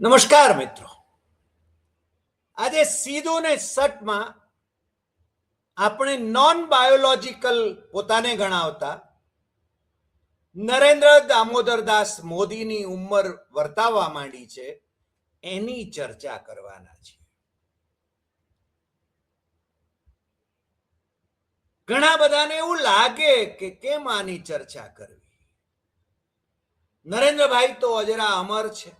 નમસ્કાર મિત્રો, આજે સીધું ને સટમાં આપણે નોન બાયોલોજીકલ પોતાને ગણાવતા નરેન્દ્ર દામોદરદાસ મોદીની ઉંમર વર્તાવા માંડી છે એની ચર્ચા કરવાના છે. ઘણા બધાને એવું લાગે કે કેમ આની ચર્ચા કરવી. નરેન્દ્રભાઈ તો અજરા અમર છે,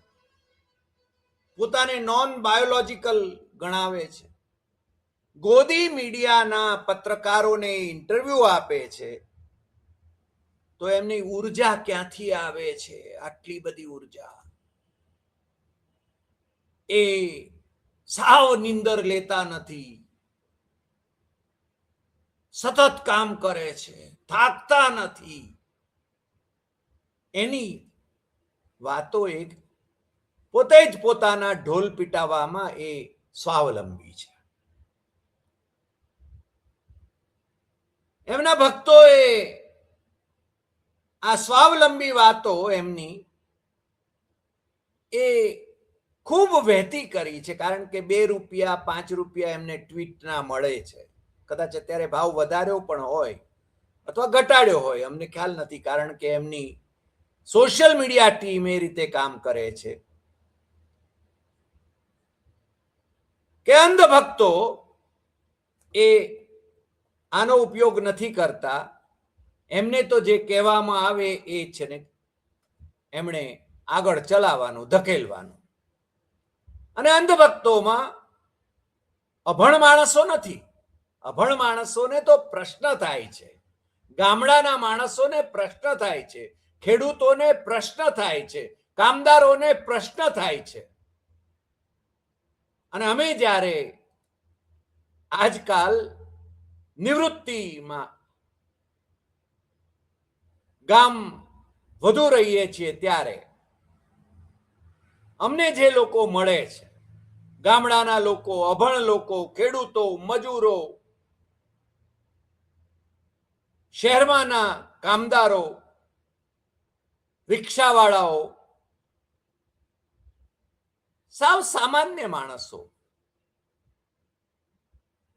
પોતાને નોન બાયોલોજીકલ ગણાવે છે. ગોદી મીડિયાના પત્રકારોને ઇન્ટરવ્યુ આપે છે તો એમની ઉર્જા ક્યાંથી આવે છે? આટલી બધી ઉર્જા. એ સાવ નીંદર લેતા નથી, સતત કામ કરે છે, થાકતા નથી. એની વાતો એક પોતે જ પોતાના ઢોલ પીટાવામાં એ સ્વાવલંબી છે. એમના ભક્તોએ આ સ્વાવલંબી વાતો એમની એ ખૂબ વહેતી કરી છે, કારણ કે 2 રૂપિયા 5 રૂપિયા એમને ટ્વીટના મળે છે. કદાચ અત્યારે ભાવ વધાર્યો પણ હોય અથવા ઘટાડ્યો હોય, અમને ખ્યાલ નથી, કારણ કે એમની સોશિયલ મીડિયા ટીમ એ રીતે કામ કરે છે કે અંધભક્તો એ આનો ઉપયોગ નથી કરતા. એમને તો જે કહેવામાં આવે એ છે ને એમણે આગળ ચલાવવાનું, ધકેલવાનું. અને અંધભક્તોમાં અભણ માણસો નથી. અભણ માણસોને તો પ્રશ્ન થાય છે, ગામડાના માણસોને પ્રશ્ન થાય છે, ખેડૂતોને પ્રશ્ન થાય છે, કામદારોને પ્રશ્ન થાય છે. અને અમે જ્યારે આજકાલ નિવૃત્તિમાં ગામ વધુ રહીએ છીએ ત્યારે અમને જે લોકો મળે છે, ગામડાના લોકો, અભણ લોકો, ખેડૂતો, મજૂરો, શહેરમાંના કામદારો, રિક્ષાવાળાઓ, સાવ સામાન્ય માણસો,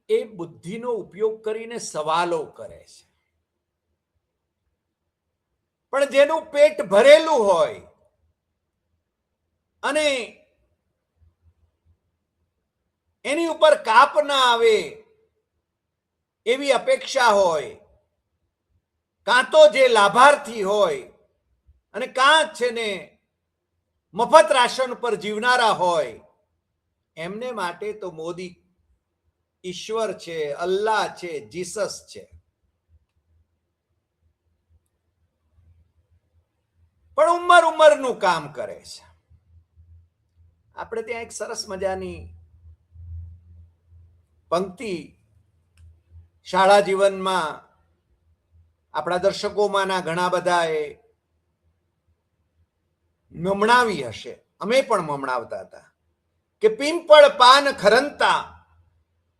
એ બુદ્ધિનો ઉપયોગ કરીને સવાલો કરે છે. પણ જેનું પેટ ભરેલું હોય અને એની ઉપર કાપ ના આવે એવી અપેક્ષા હોય, કાં તો જે લાભાર્થી હોય અને કાં છે ને મફત રાશન પર જીવનારા હોય, એમને માટે તો મોદી ઈશ્વર છે, અલ્લાહ છે, જીસસ છે. પણ ઉંમરનું કામ કરે છે. આપણે ત્યાં એક સરસ મજાની પંક્તિ શાળા જીવનમાં આપણા દર્શકોમાંના ઘણા બધાએ મમણાવી હશે, અમે પણ મમણાવતા હતા કે પિંપળ પાન ખરંતા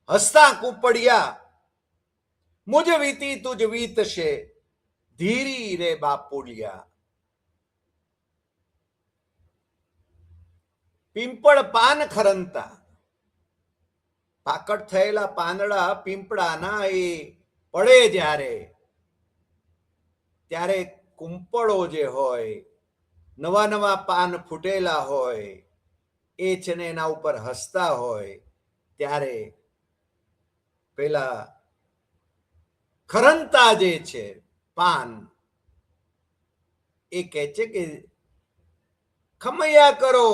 હસતા કુપડિયા, મુજ વીતી તુજ વીતશે ધીરી રે બાપુડિયા. પિંપળ પાન ખરંતા, પાકટ થયેલા પાંદડા પીંપળાના એ પડે જ્યારે, ત્યારે કુંપળો જે હોય, નવા નવા પાન ફૂટેલા હોય, એ છે ને એના ઉપર હસતા હોય, ત્યારે પેલા ખરંતા જે છે પાન, એ કહે છે કે ખમૈયા કરો,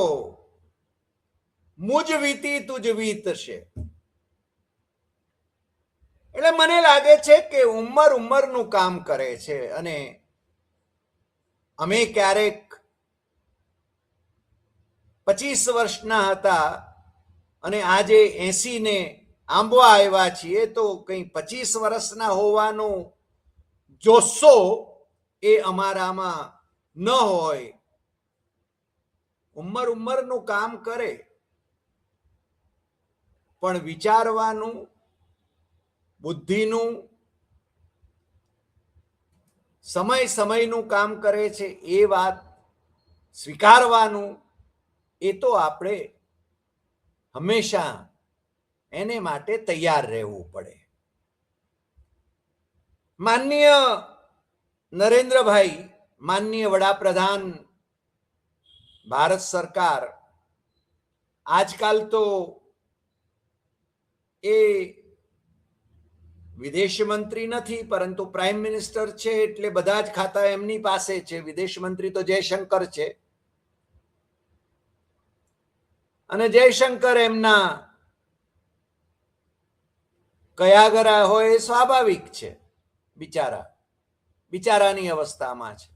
મુજ વીતી તુજ વીતશે. એટલે મને લાગે છે કે ઉંમરનું કામ કરે છે. અને અમે ક્યારેક 25 વર્ષના હતા અને આજે 80 ને આંબવા આવ્યા છીએ, તો કંઈ 25 વર્ષના હોવાનો જોશો એ અમારામાં ન હોય. ઉંમરનું કામ કરે, પણ વિચારવાનું, બુદ્ધિનું, સમયનું કામ કરે છે, એ વાત સ્વીકારવાનું, એ તો આપણે હંમેશા એને માટે તૈયાર રહેવું પડે. માનનીય નરેન્દ્રભાઈ, માનનીય વડાપ્રધાન ભારત સરકાર, આજકાલ તો એ વિદેશ મંત્રી નથી પરંતુ પ્રાઇમ મિનિસ્ટર છે, એટલે બધા જ ખાતા એમની પાસે છે. વિદેશ મંત્રી તો જયશંકર છે અને જયશંકર એમના કયાગરા હોય એ સ્વાભાવિક છે. બિચારાની અવસ્થામાં છે,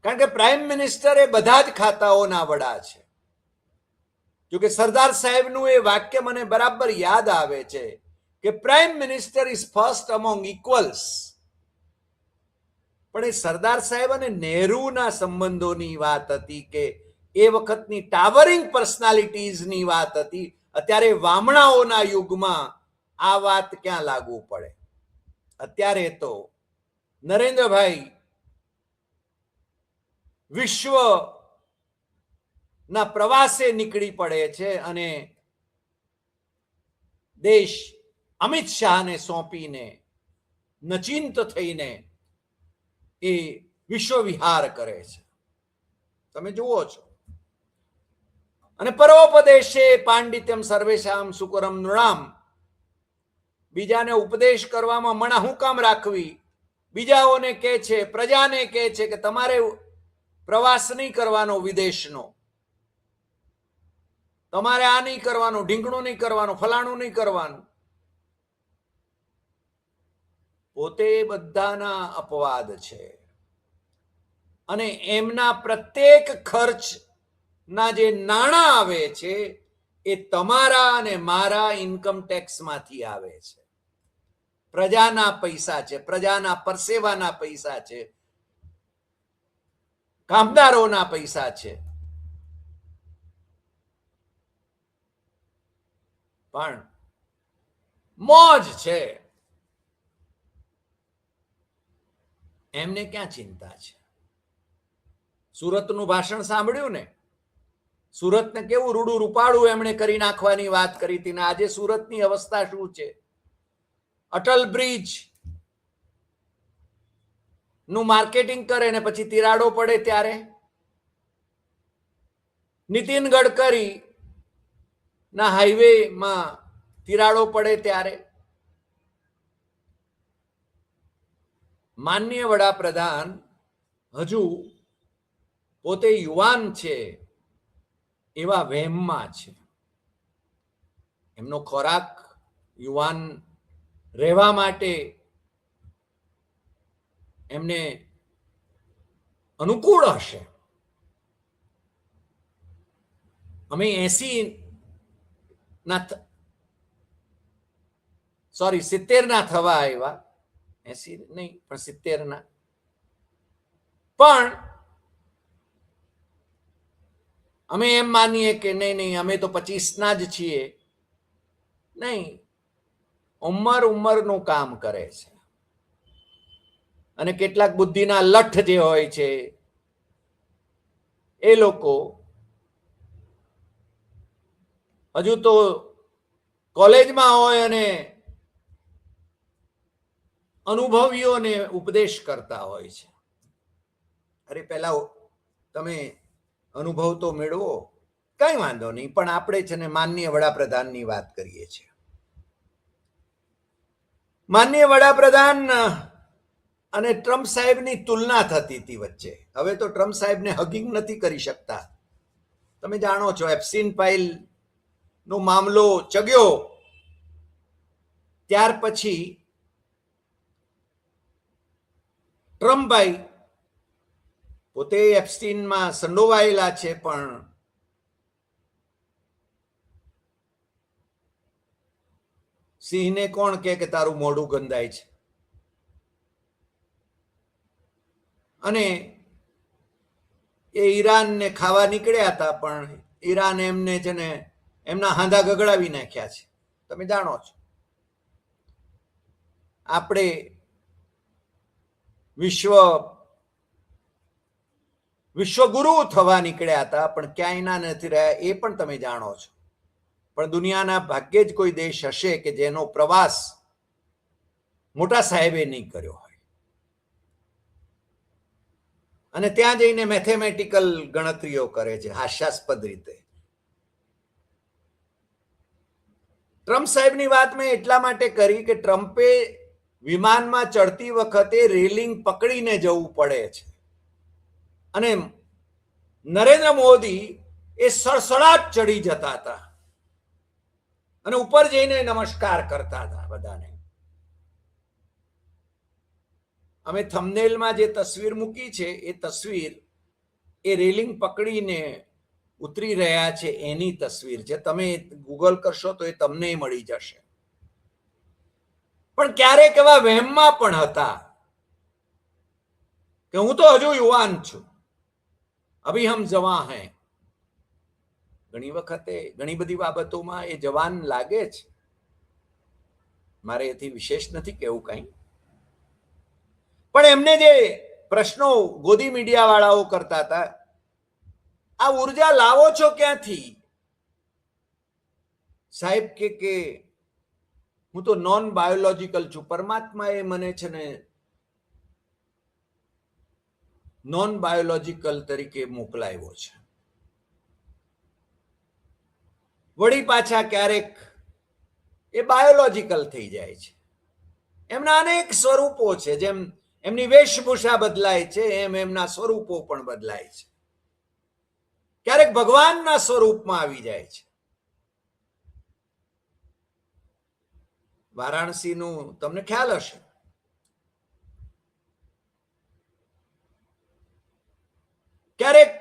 કારણ કે પ્રાઇમ મિનિસ્ટર એ બધા જ ખાતાઓના વડા છે. જોકે સરદાર સાહેબનું એ વાક્ય મને બરાબર યાદ આવે છે કે prime minister is first among equals. પણ એ સરદાર સાહેબ અને નહેરુના સંબંધોની વાત હતી કે એ વખતની ટાવરિંગ પર્સનાલિટીઝની વાત હતી. અત્યારે વામણાઓના યુગમાં આ વાત ક્યાં લાગુ પડે? અત્યારે તો નરેન્દ્રભાઈ વિશ્વના પ્રવાસે નીકળી પડે છે અને દેશ અમિત શાહને સોંપીને નચિંત થઈને એ વિશ્વ વિહાર કરે છે. તમે જુઓ છો. અને પરોપદેશે પાંડિત્યમ સર્વેશામ સુકરમ નૃણામ. બીજાને ઉપદેશ કરવામાં મણા હું કામ રાખવી? બીજાઓને કહે છે, પ્રજાને કહે છે કે તમારે પ્રવાસ નહીં કરવાનો વિદેશનો, તમારે આ નહીં કરવાનું, ઢીંગણું નહીં કરવાનું, ફલાણું નહીં કરવાનું. પોતે બધાના અપવાદ છે અને એમના પ્રત્યેક ખર્ચના જે નાણાં આવે છે એ તમારા અને મારા ઇન્કમ ટેક્સમાંથી આવે છે. પ્રજાના પૈસા છે, પ્રજાના પરસેવાના પૈસા છે, કામદારોના પૈસા છે. પણ મોજ છે, એમને ક્યાં ચિંતા છે? સુરતનું ભાષણ સાંભળ્યું ને? સુરતને કેવું રૂડું રૂપાળું એમણે કરી નાખવાની વાત કરી હતી ને આજે સુરતની અવસ્થા શું છે? અટલ બ્રિજ નું માર્કેટિંગ કરે ને પછી તિરાડો પડે ત્યારે, નીતિન ગડકરી ના હાઈવેમાં તિરાડો પડે ત્યારે, માનનીય વડાપ્રધાન હજુ પોતે યુવાન છે એવા વહેમમાં છે. એમનો ખોરાક યુવાન રહેવા માટે એમને અનુકૂળ હશે. અમે 70 ના થવા આવ્યા, 80 નહીં પણ 70 ના. પણ અમે એમ માનીએ કે નહીં, અમે તો 25 ના જ છીએ. નહીં, ઉંમરનું કામ કરે છે. અને કેટલાક બુદ્ધિના લઠ જે હોય છે એ લોકો હજુ તો કોલેજમાં હોય અને અનુભવીઓને ઉપદેશ કરતા હોય છે. અરે પહેલા તમે અનુભવ તો મેળવો. કઈ વાંધો નહીં, પણ આપણે છે ને માનનીય વડાપ્રધાનની વાત કરીએ છીએ. માનનીય વડાપ્રધાન અને ટ્રમ્પ સાહેબની તુલના થતી હતી વચ્ચે. હવે તો ટ્રમ્પ સાહેબને હગિંગ નથી કરી શકતા. તમે જાણો છો, એપ્સ્ટીન ફાઇલ નો મામલો ચગ્યો ત્યાર પછી ટ્રમ્પભાઈ પોતે એપ્સ્ટીનમાં સંડોવાયેલા છે, પણ સિંહને કોણ કે તારું મોઢું ગંધાય છે? અને એ ઈરાનને ખાવા નીકળ્યા હતા, પણ ઈરાન એમને છે ને એમના હાંધા ગગડાવી નાખ્યા છે. તમે જાણો છો. આપણે વિશ્વ વિશ્વગુરુ થવા નીકળ્યા હતા, પણ ક્યાંય ના નથી રહ્યા એ પણ તમે જાણો છો. પણ દુનિયાના ભાગ્યે જ કોઈ દેશ હશે કે જેનો પ્રવાસ મોટા સાહેબે નહીં કર્યો હોય, અને ત્યાં જઈને મેથેમેટિકલ ગણતરીઓ કરે છે હાસ્યાસ્પદ રીતે. ટ્રમ્પ સાહેબની વાત મેં એટલા માટે કરી કે ટ્રમ્પે વિમાનમાં ચડતી વખતે રેલિંગ પકડીને જવું પડે છે, અને નરેન્દ્ર મોદી એ સડસડાટ ચડી જતા હતા અને ઉપર જઈને નમસ્કાર કરતા હતા બધાને. અમે થંબનેલમાં જે તસવીર મૂકી છે એ તસવીર એ રેલિંગ પકડીને ઉતરી રહ્યા છે એની તસવીર છે. તમે ગૂગલ કરશો તો એ તમને મળી જશે. પણ ક્યારેક એવા વહેમમાં પણ હતા કે હું તો હજુ યુવાન છું, અભી હમ જવાન હૈ. ઘણી વખતે ઘણી બધી બાબતોમાં એ જવાન લાગે છે, મારે એથી વિશેષ નથી કેવું કઈ. પણ એમને જે પ્રશ્નો ગોદી મીડિયા વાળાઓ કરતા હતા, આ ઉર્જા લાવો છો ક્યાંથી? સાહેબ કે હું તો નોન બાયોલોજીકલ છું, પરમાત્મા એ મને છે ને નોન બાયોલોજીકલ તરીકે મોકલાવ્યો છે. વળી પાછા ક્યારેક એ બાયોલોજીકલ થઈ જાય છે. એમના અનેક સ્વરૂપો છે, જેમ એમની વેશભૂષા બદલાય છે એમ એમના સ્વરૂપો પણ બદલાય છે. ક્યારેક ભગવાનના સ્વરૂપમાં આવી જાય છે. વારાણસીનું તમને ખ્યાલ હશે, ક્યારેક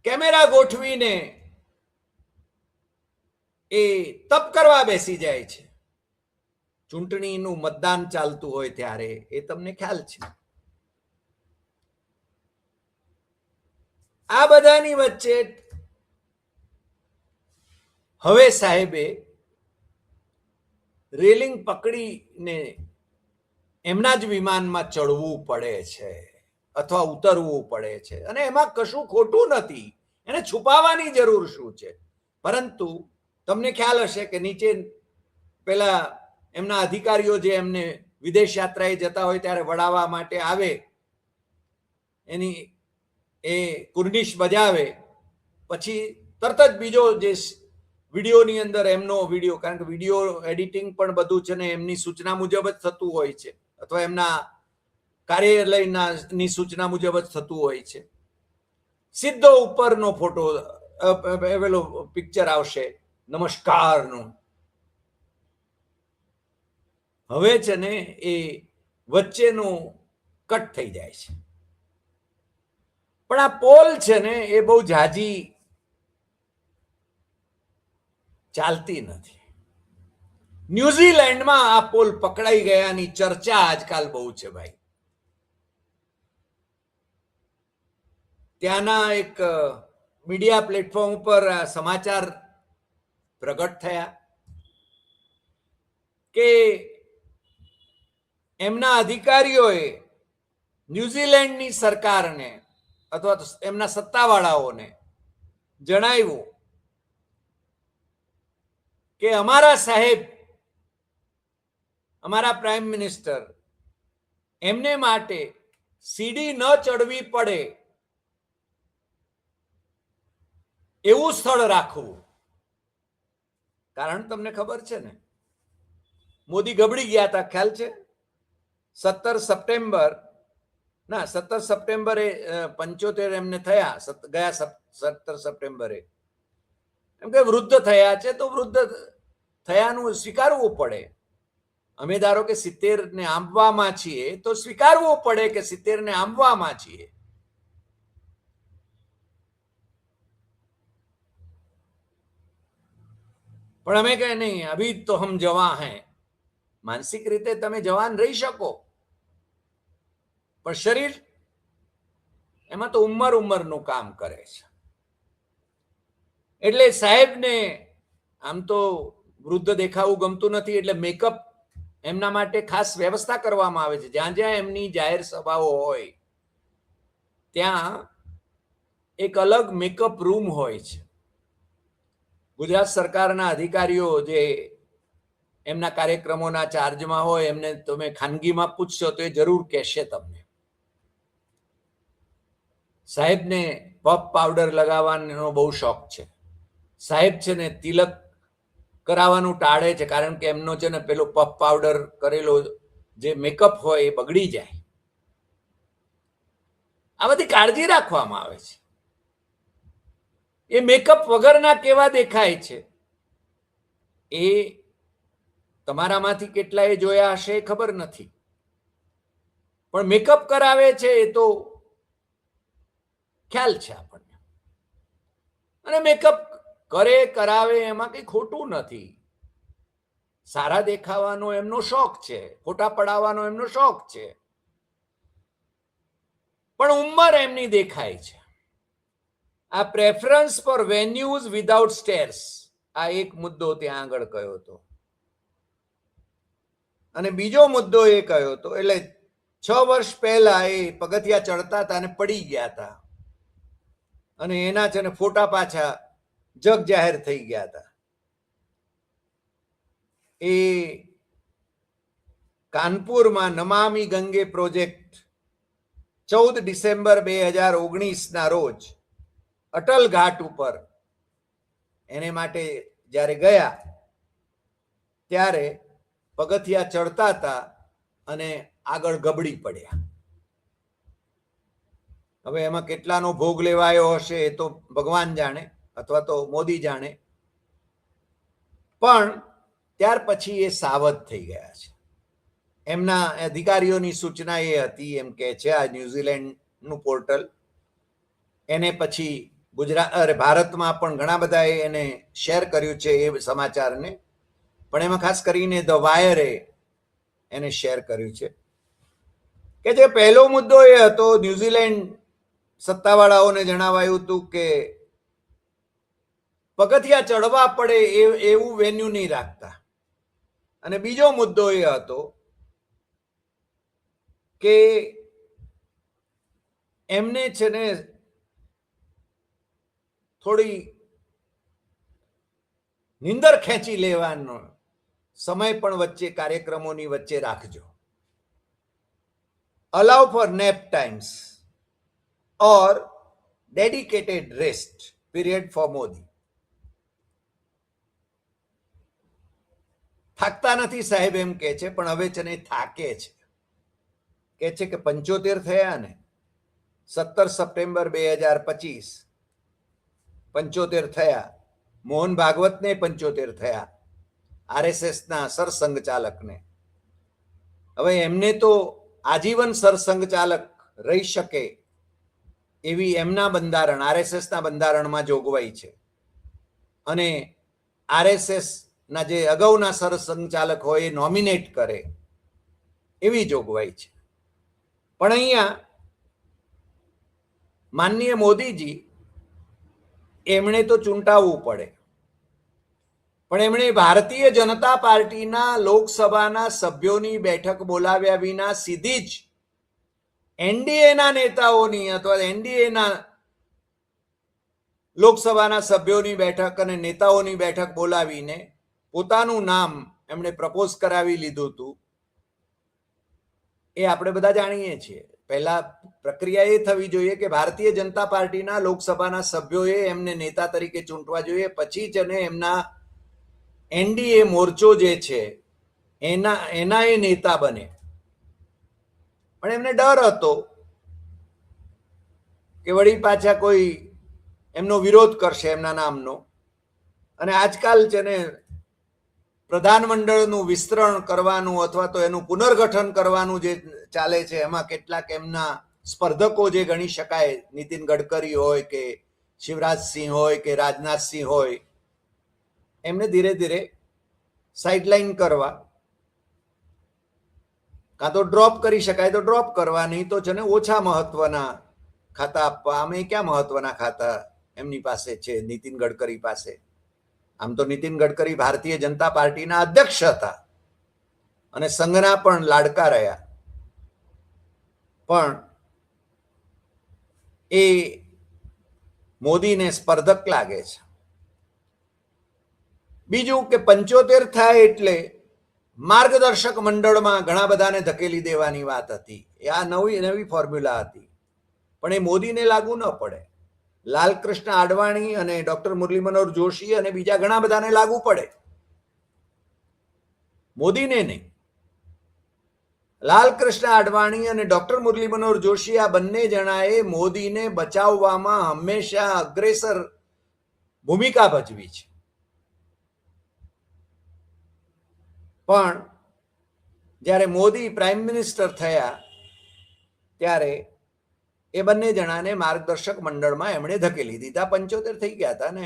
કેમેરા ગોઠવીને એ તપ કરવા બેસી જાય છે. ચૂંટણીનું મતદાન ચાલતું હોય ત્યારે, એ તમને ખ્યાલ છે. આ બધાની વચ્ચે હવે સાહેબે રેલિંગ પકડીને એમના જ વિમાનમાં ચડવું પડે છે અથવા ઉતરવું પડે છે, અને એમાં કશું ખોટું નથી. એને છુપાવવાની જરૂર શું છે? પરંતુ તમને ખ્યાલ હશે કે નીચે પેલા એમના અધિકારીઓ જે એમને વિદેશ યાત્રાએ જતા હોય ત્યારે વડાવવા માટે આવે, એની એ કુર્નિશ બજાવે, પછી તરત જ બીજો જે વિડીયોની અંદર એમનો વિડીયો, કારણ કે વિડીયો એડિટિંગ પણ બધું છે ને એમની સૂચના મુજબ જ થતું હોય છે, અથવા એમના કાર્યાલયની સૂચના મુજબ જ થતું હોય છે. સીધો ઉપરનો ફોટો પેલો પિક્ચર આવશે નમસ્કારનું. હવે છે ને એ વચ્ચેનું કટ થઈ જાય છે. પણ આ પોલ છે ને એ બહુ ઝાઝી ચાલતી નથી. ન્યુઝીલેન્ડમાં આ પોલ પકડાઈ ગયાની ચર્ચા આજકાલ બહુ છે ભાઈ. ત્યાંના એક મીડિયા પ્લેટફોર્મ પર સમાચાર પ્રગટ થયા કે એમના અધિકારીઓએ ન્યુઝીલેન્ડની સરકારને અથવા તો એમના સત્તાવાળાઓને જણાવ્યું કે અમારા સાહેબ, અમારા પ્રાઇમ મિનિસ્ટર, એમને માટે સીડી ન ચડવી પડે એવું સ્થળ રાખવું. કારણ તમને ખબર છે ને, મોદી ગબડી ગયા હતા, ખ્યાલ છે? 17 સપ્ટેમ્બરે 75 એમને થયા, ગયા 17 સપ્ટેમ્બરે. એમ કે વૃદ્ધ થયા છે તો વૃદ્ધ થયાનું સ્વીકારવું પડે. અમે ધારો કે 70 ને આંબવામાં છીએ તો સ્વીકારવું પડે કે 70 ને આંબવામાં છીએ. પણ અમે કહે નહીં, અભી તો હમ જવાન હૈ. માનસિક રીતે તમે જવાન રહી શકો, પણ શરીર એમાં તો ઉંમરનું કામ કરે છે. એટલે સાહેબને આમ તો વૃદ્ધ દેખાવું ગમતું નથી, એટલે મેકઅપ એમના માટે ખાસ વ્યવસ્થા કરવામાં આવે છે. જ્યાં જ્યાં એમની જાહેર સભાઓ હોય ત્યાં એક અલગ મેકઅપ રૂમ હોય છે. ગુજરાત સરકારના અધિકારીઓ જે એમના કાર્યક્રમોના ચાર્જમાં હોય એમને તમે ખાનગીમાં પૂછશો તો એ જરૂર કહેશે તમને. સાહેબને પફ પાવડર લગાવવાનો બહુ શોખ છે. સાહેબ છે ને તિલક કરાવવાનું ટાળે છે, કારણ કે એમનો છે ને પેલો પફ પાવડર કરેલો જે મેકઅપ હોય એ બગડી જાય. આ બધી કાળજી રાખવામાં આવે છે. એ મેકઅપ વગરના કેવા દેખાય છે એ તમારામાંથી કેટલાએ જોયા હશે ખબર નથી, પણ મેકઅપ કરાવે છે એ તો ખ્યાલ છે આપણને. અને મેકઅપ કરે કરાવે એમાં કઈ ખોટું નથી. સારા દેખાવાનો એમનો શોખ છે, ફોટા પડાવવાનો એમનો શોખ છે, પણ ઉંમર એમની દેખાય છે. આ પ્રેફરન્સ ફોર વેન્યુઝ વિધાઉટ સ્ટેર્સ, આ એક મુદ્દો ત્યાં આગળ કયો હતો. અને બીજો મુદ્દો એ કયો હતો, એટલે 6 વર્ષ પહેલા એ પગથિયા ચડતા હતા અને પડી ગયા હતા, અને એના છે ને ફોટા પાછા જગ જાહેર થઈ ગયા હતા. એ કાનપુરમાં નમામી ગંગે પ્રોજેક્ટ 14 ડિસેમ્બર 2019 રોજ અટલ ઘાટ ઉપર એને માટે જ્યારે ગયા ત્યારે પગથિયા ચડતા હતા અને આગળ ગબડી પડ્યા. હવે એમાં કેટલાનો ભોગ લેવાયો હશે એ તો ભગવાન જાણે અથવા તો મોદી જાણે, પણ ત્યાર પછી એ સાવધ થઈ ગયા છે. એમના અધિકારીઓની સૂચના એ હતી, એમ કે છે આ ન્યુઝીલેન્ડનું પોર્ટલ, એને પછી ભારતમાં પણ ઘણા બધા એને શેર કર્યું છે એ સમાચારને, પણ એમાં ખાસ કરીને ધ વાયરે એને શેર કર્યું છે કે જે પહેલો મુદ્દો એ હતો, ન્યુઝીલેન્ડ સત્તાવાળાઓને જણાવાયું હતું કે પગથિયા ચડવા પડે એવું વેન્યુ નહીં રાખતા. અને બીજો મુદ્દો એ હતો કે એમને છે ને થોડી નિંદર ખેંચી લેવાનો સમય પણ વચ્ચે કાર્યક્રમોની વચ્ચે રાખજો. Allow for nap times or dedicated rest period for Modi. થાકતા નથી સાહેબ એમ કે છે, પણ હવે છે ને થાકે છે. કે છે કે 75 થયા ને, 17 સપ્ટેમ્બર 2025 75 થયા. મોહન ભાગવતને 75 થયા, આરએસએસના સરસંઘચાલકને. હવે એમને તો આજીવન સરસંઘચાલક રહી શકે એવી એમના બંધારણ, આરએસએસના બંધારણમાં જોગવાઈ છે, અને આરએસએસ ના જે અગાઉના સરસંઘચાલક હોય એ નોમિનેટ કરે એવી જોગવાઈ છે. પણ અહીંયા માનનીય મોદીજી એમણે તો ચૂંટાવવું પડે, પણ એમણે ભારતીય જનતા પાર્ટીના લોકસભાના સભ્યોની બેઠક બોલાવ્યા વિના સીધી જ એનડીએના નેતાઓની અથવા એનડીએના લોકસભાના સભ્યોની બેઠક અને નેતાઓની બેઠક બોલાવીને પોતાનું નામ એમણે પ્રપોઝ કરાવી લીધું હતું. એ આપણે બધા જાણીએ છીએ. પહેલા પ્રક્રિયા એ થવી જોઈએ કે ભારતીય જનતા પાર્ટીના લોકસભાના સભ્યોએ એમને નેતા તરીકે ચૂંટવા જોઈએ, પછી જ એમના એનડીએ મોરચો જે છે એના એ નેતા બને. પણ એમને ડર હતો કે વળી પાછા કોઈ એમનો વિરોધ કરશે એમના નામનો. અને આજકાલ છે ને પ્રધાનમંડળનું વિસ્તરણ કરવાનું અથવા તો એનું પુનર્ગઠન કરવાનું જે ચાલે છે, એમાં કેટલાક એમના સ્પર્ધકો જે ગણી શકાય, નીતિન ગડકરી હોય કે શિવરાજસિંહ હોય કે રાજનાથસિંહ હોય, એમને ધીરે ધીરે સાઇડલાઇન કરવા, કાં તો ડ્રોપ કરી શકાય તો ડ્રોપ કરવા, નહીં તો છે ને ઓછા મહત્વના ખાતા આપવા. અમે ક્યાં મહત્વના ખાતા એમની પાસે છે, નીતિન ગડકરી પાસે? આમ તો નીતિન ગડકરી ભારતીય જનતા પાર્ટીના અધ્યક્ષ હતા અને સંઘના પણ લાડકા રહ્યા, પણ એ મોદીને સ્પર્ધક લાગે છે. બીજું કે 75 થાય એટલે માર્ગદર્શક મંડળમાં ઘણા બધાને ધકેલી દેવાની વાત હતી. આ નવી ફોર્મ્યુલા હતી, પણ એ મોદીને લાગુ ન પડે. લાલકૃષ્ણ આડવાણી અને ડોક્ટર મુરલી મનોહર જોશી અને બીજા ઘણા બધાને લાગુ પડે, મોદીને નહીં. લાલકૃષ્ણ આડવાણી અને ડોક્ટર મુરલી મનોહર જોશી આ બંને જણાએ મોદીને બચાવવામાં હંમેશા અગ્રેસર ભૂમિકા ભજવી છે. પણ જ્યારે મોદી પ્રાઇમ મિનિસ્ટર થયા ત્યારે એ બંને જણાને માર્ગદર્શક મંડળમાં એમણે ધકેલી દીધા. 75 થઈ ગયા હતા ને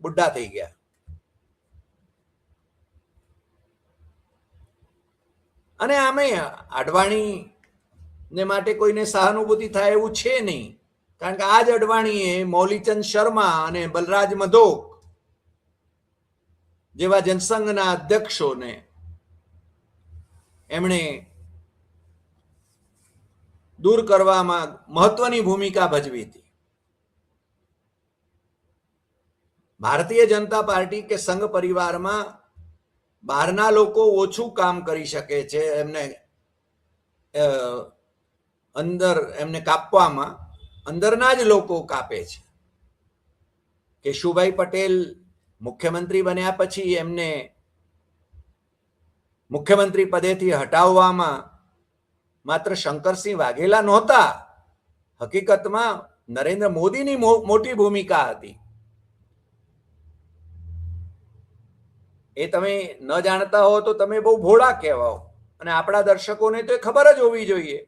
બુઢા થઈ ગયા. અને આમે અડવાણી ને માટે કોઈને સહાનુભૂતિ થાય એવું છે નહીં, કારણ કે આજ અડવાણીએ મૌલીચંદ શર્મા અને બલરાજ મધોક જેવા જનસંઘના અધ્યક્ષોને એમણે દૂર કરવામાં મહત્વની ભૂમિકા ભજવી હતી. ભારતીય જનતા પાર્ટી કે સંઘ પરિવારમાં બહારના લોકો ઓછું કામ કરી શકે છે, એમને અંદર એમને કાપવામાં અંદરના જ લોકો કાપે છે. કેશુભાઈ પટેલ મુખ્યમંત્રી બન્યા પછી એમને મુખ્યમંત્રી પદેથી હટાવવામાં માત્ર શંકરસિંહ વાઘેલા નહોતા, હકીકતમાં નરેન્દ્ર મોદીની મોટી ભૂમિકા હતી. એ તમે ન જાણતા હો તો તમે બહુ ભોળા કહેવાઓ, અને આપણા દર્શકોને તો એ ખબર જ હોવી જોઈએ.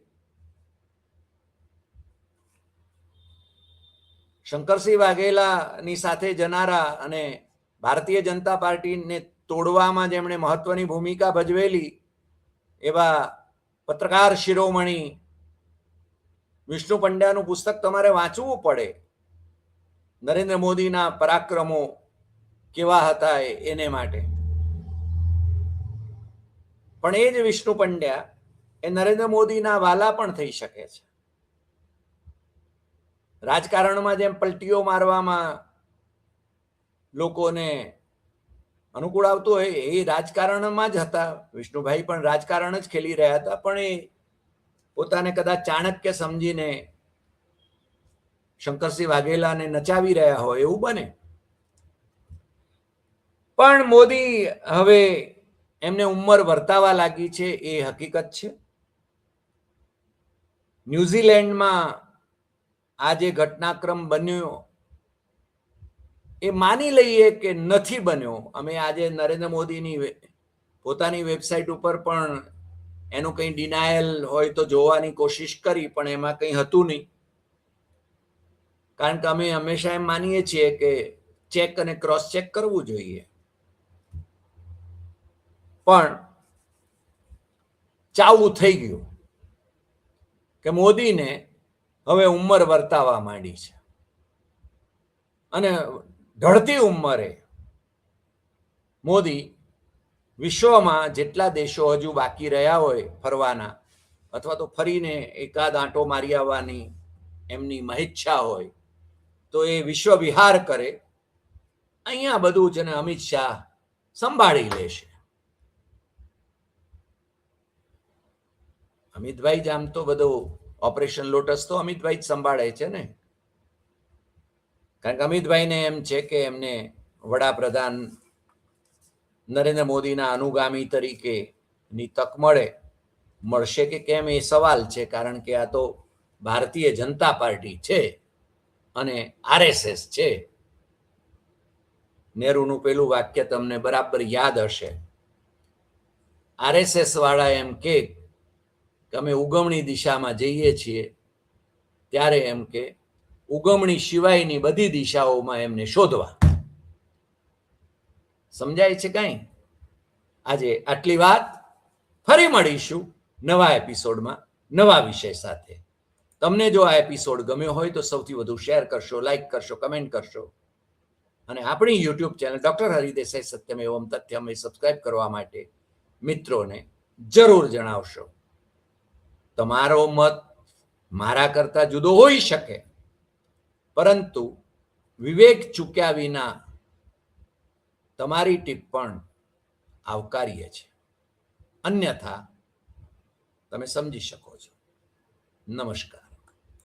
શંકરસિંહ વાઘેલાની સાથે જનારા અને ભારતીય જનતા પાર્ટીને તોડવામાં જેમણે મહત્વની ભૂમિકા ભજવેલી એવા પત્રકાર શિરોમણી વિષ્ણુ પંડ્યાનું પુસ્તક તમારે વાંચવું પડે. નરેન્દ્ર મોદીના પરાક્રમો કેવા હતા એને માટે. પણ એ જ વિષ્ણુ પંડ્યા એ નરેન્દ્ર મોદીના વાલા પણ થઈ શકે છે. રાજકારણમાં જેમ પલટીઓ મારવામાં લોકોને અનુકૂળ આવતું હોય એ રાજકારણમાં જ હતા. વિષ્ણુભાઈ પણ રાજકારણ જ ખેલી રહ્યા હતા, પણ એ પોતાને કદાચ ચાણક્ય સમજીને શંકરસિંહ વાઘેલાને નચાવી રહ્યા હોય એવું બને. પણ મોદી હવે એમને ઉંમર વર્તાવા લાગી છે એ હકીકત છે. ન્યુઝીલેન્ડમાં આ જે ઘટનાક્રમ બન્યો એ માની લઈએ કે નથી બન્યો. અમે આજે નરેન્દ્ર મોદીની પોતાની વેબસાઇટ ઉપર પણ એનું કંઈ ડિનાયલ હોય તો જોવાની કોશિશ કરી, પણ એમાં કંઈ હતું નહીં. કારણ કે અમે હંમેશા એમ માનીએ છીએ કે ચેક અને ક્રોસ ચેક કરવું જોઈએ. પણ ચાવું થઈ ગયું કે મોદીને હવે ઉંમર વર્તાવા માંડી છે, અને ઢળતી ઉંમરે મોદી વિશ્વમાં જેટલા દેશો હજુ બાકી રહ્યા હોય ફરવાના, અથવા તો ફરીને એકાદ આંટો મારી આવવાની એમની મહેચ્છા હોય તો એ વિશ્વ વિહાર કરે. અહીંયા બધું છે ને અમિત શાહ સંભાળી લેશે. અમિતભાઈ જ આમ તો બધું ઓપરેશન લોટસ તો અમિતભાઈ જ સંભાળે છે ને, કારણ કે અમિતભાઈને એમ છે કે એમને વડાપ્રધાન નરેન્દ્ર મોદીના અનુગામી તરીકેની તક મળશે કે કેમ એ સવાલ છે. કારણ કે આ તો ભારતીય જનતા પાર્ટી છે અને આરએસએસ છે. નહેરુનું પેલું વાક્ય તમને બરાબર યાદ હશે. આરએસએસ વાળા એમ કે અમે ઉગમણી દિશામાં જઈએ છીએ, ત્યારે એમ કે ઉગમણી સિવાયની બધી દિશાઓમાં એમને શોધવા. સમજાય છે કઈ? આજે આટલી વાત. ફરી મળીશું નવા એપિસોડમાં નવા વિષય સાથે. તમને જો આ એપિસોડ ગમ્યો હોય તો સૌથી વધુ શેર કરશો, લાઈક કરશો, કમેન્ટ કરશો, અને આપણી YouTube channel doctor Hari Desai Satyam એવમ તથ્યમ એ સબસ્ક્રાઇબ કરવા માટે મિત્રોને જરૂર જણાવશો. તમારો મત મારા કરતા જુદો હોઈ શકે, પરંતુ વિવેક ચૂક્યા વિના તમારી ટિપ્પણ આવકાર્ય છે, અન્યથા તમે સમજી શકો છો. નમસ્કાર.